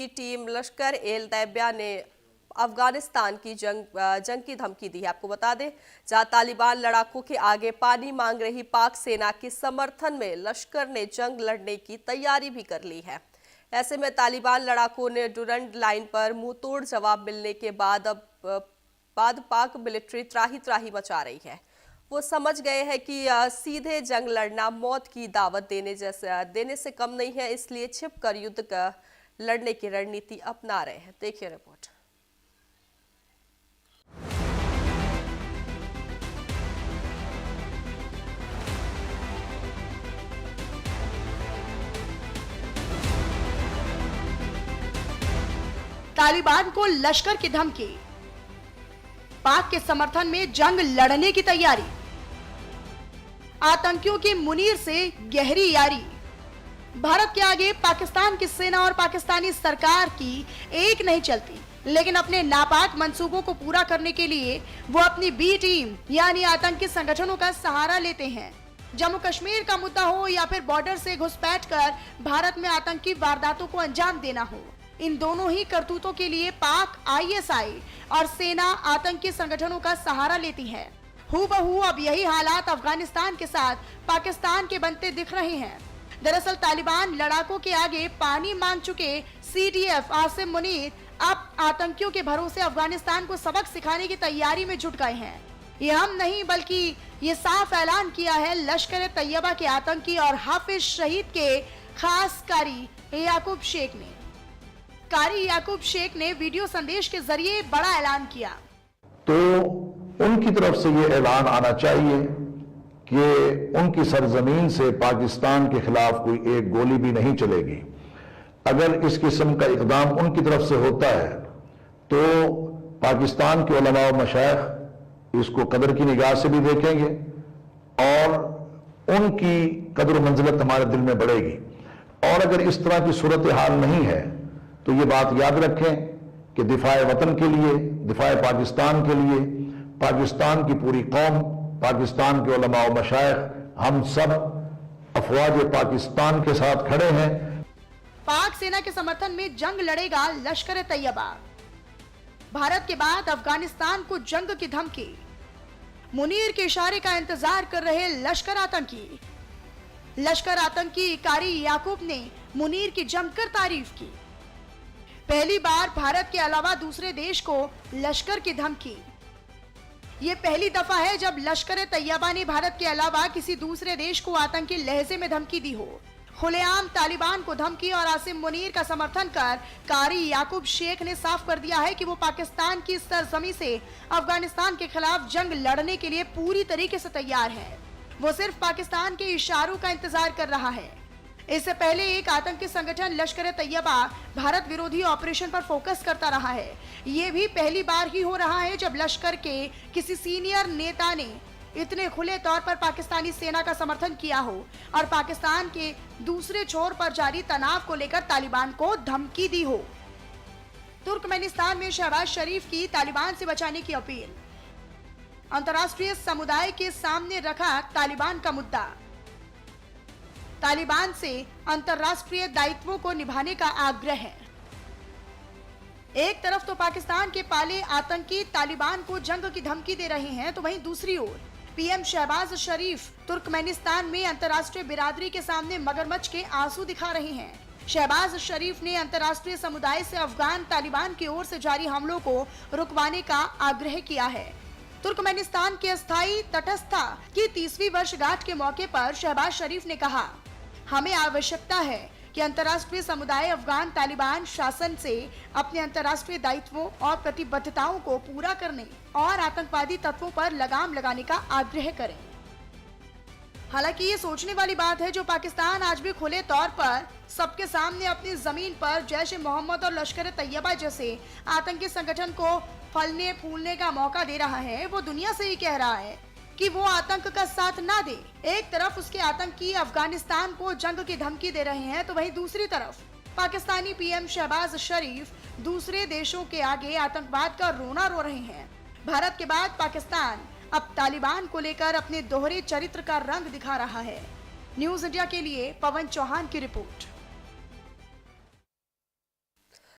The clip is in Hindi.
की टीम लश्कर ए तैयबा ने अफगानिस्तान की जंग की धमकी दी है। आपको बता दें, जहां तालिबान लड़ाकों के आगे पानी मांग रही पाक सेना के समर्थन में लश्कर ने जंग लड़ने की तैयारी भी कर ली है। ऐसे में तालिबान लड़ाकों ने डुरंड लाइन पर मुंहतोड़ जवाब मिलने के बाद पाक मिलिट्री त्राही त्राही मचा रही है। वो समझ गए हैं कि सीधे जंग लड़ना मौत की दावत देने से कम नहीं है, इसलिए छिपकर युद्ध लड़ने की रणनीति अपना रहे हैं। देखिए रिपोर्ट। तालिबान को लश्कर की धमकी, पाक के समर्थन में जंग लड़ने की तैयारी, आतंकियों की मुनीर से गहरी यारी। भारत के आगे पाकिस्तान की सेना और पाकिस्तानी सरकार की एक नहीं चलती, लेकिन अपने नापाक मंसूबों को पूरा करने के लिए वो अपनी बी टीम यानी आतंकी संगठनों का सहारा लेते हैं। जम्मू कश्मीर का मुद्दा हो या फिर बॉर्डर से घुसपैठ कर भारत में आतंकी वारदातों को अंजाम देना हो, इन दोनों ही करतूतों के लिए पाक आईएसआई और सेना आतंकी संगठनों का सहारा लेती है। हूबहू अब यही हालात अफगानिस्तान के साथ पाकिस्तान के बनते दिख रहे हैं। दरअसल तालिबान लड़ाकों के आगे पानी मांग चुके सीडीएफ आसिम मुनीर अब आतंकियों के भरोसे अफगानिस्तान को सबक सिखाने की तैयारी में जुट गए हैं। ये हम नहीं बल्कि ये साफ ऐलान किया है लश्कर तैयबा के आतंकी और हाफिज शहीद के खास कारी याकूब शेख ने। कारी याकूब शेख ने वीडियो संदेश के जरिए बड़ा ऐलान किया। तो उनकी तरफ से ये ऐलान आना चाहिए कि उनकी सरजमीन से पाकिस्तान के खिलाफ कोई एक गोली भी नहीं चलेगी। अगर इस किस्म का इकदाम उनकी तरफ से होता है तो पाकिस्तान के उलमा व मशाइख इसको कदर की निगाह से भी देखेंगे और उनकी कदर मंजिलत हमारे दिल में बढ़ेगी। और अगर इस तरह की सूरत हाल नहीं है तो ये बात याद रखें कि दिफाए वतन के लिए, दिफाए पाकिस्तान के लिए पाकिस्तान की पूरी कौम, पाकिस्तान के उलमा व मशाइख, हम सब अफवाज पाकिस्तान के साथ खड़े हैं। पाक सेना के समर्थन में जंग लड़ेगा लश्कर तैयबा। भारत के बाद अफगानिस्तान को जंग की धमकी, मुनीर के इशारे का इंतजार कर रहे लश्कर आतंकी। लश्कर आतंकी कारी याकूब ने मुनीर की जमकर तारीफ की। पहली बार भारत के अलावा दूसरे देश को लश्कर की धमकी। ये पहली दफा है जब लश्कर तैयबा ने भारत के अलावा किसी दूसरे देश को आतंकी लहजे में धमकी दी हो। खुलेआम तालिबान को धमकी और आसिम मुनीर का समर्थन कर कारी याकूब शेख ने साफ कर दिया है कि वो पाकिस्तान की सरजमी से अफगानिस्तान के खिलाफ जंग लड़ने के लिए पूरी तरीके से तैयार है। वो सिर्फ पाकिस्तान के इशारों का इंतजार कर रहा है। इससे पहले एक आतंकी संगठन लश्कर तैयबा भारत विरोधी ऑपरेशन पर फोकस करता रहा है। ये भी पहली बार ही हो रहा है जब लश्कर के किसी सीनियर नेता ने इतने खुले तौर पर पाकिस्तानी सेना का समर्थन किया हो और पाकिस्तान के दूसरे छोर पर जारी तनाव को लेकर तालिबान को धमकी दी हो। तुर्कमेनिस्तान में शहबाज शरीफ की तालिबान से बचाने की अपील, अंतर्राष्ट्रीय समुदाय के सामने रखा तालिबान का मुद्दा। तालिबान से अंतर्राष्ट्रीय दायित्वों को निभाने का आग्रह है। एक तरफ तो पाकिस्तान के पाले आतंकी तालिबान को जंग की धमकी दे रहे हैं, तो वहीं दूसरी ओर पीएम शहबाज शरीफ तुर्कमेनिस्तान में अंतर्राष्ट्रीय बिरादरी के सामने मगरमच्छ के आंसू दिखा रहे हैं। शहबाज शरीफ ने अंतर्राष्ट्रीय समुदाय से अफगान तालिबान की ओर से जारी हमलों को रुकवाने का आग्रह किया है। तुर्कमेनिस्तान के अस्थायी तटस्थता की 30वीं वर्षगांठ के मौके पर शहबाज शरीफ ने कहा, हमें आवश्यकता है कि अंतर्राष्ट्रीय समुदाय अफगान तालिबान शासन से अपने अंतर्राष्ट्रीय दायित्वों और प्रतिबद्धताओं को पूरा करने और आतंकवादी तत्वों पर लगाम लगाने का आग्रह करें। हालांकि ये सोचने वाली बात है जो पाकिस्तान आज भी खुले तौर पर सबके सामने अपनी जमीन पर जैश ए मोहम्मद और लश्कर तैयबा जैसे आतंकी संगठन को फलने फूलने का मौका दे रहा है, वो दुनिया से ही कह रहा है कि वो आतंक का साथ ना दे। एक तरफ उसके आतंकी अफगानिस्तान को जंग की धमकी दे रहे हैं, तो वहीं दूसरी तरफ पाकिस्तानी पीएम शहबाज शरीफ दूसरे देशों के आगे आतंकवाद का रोना रो रहे हैं। भारत के बाद पाकिस्तान अब तालिबान को लेकर अपने दोहरे चरित्र का रंग दिखा रहा है। न्यूज़ इंडिया के लिए पवन चौहान की रिपोर्ट।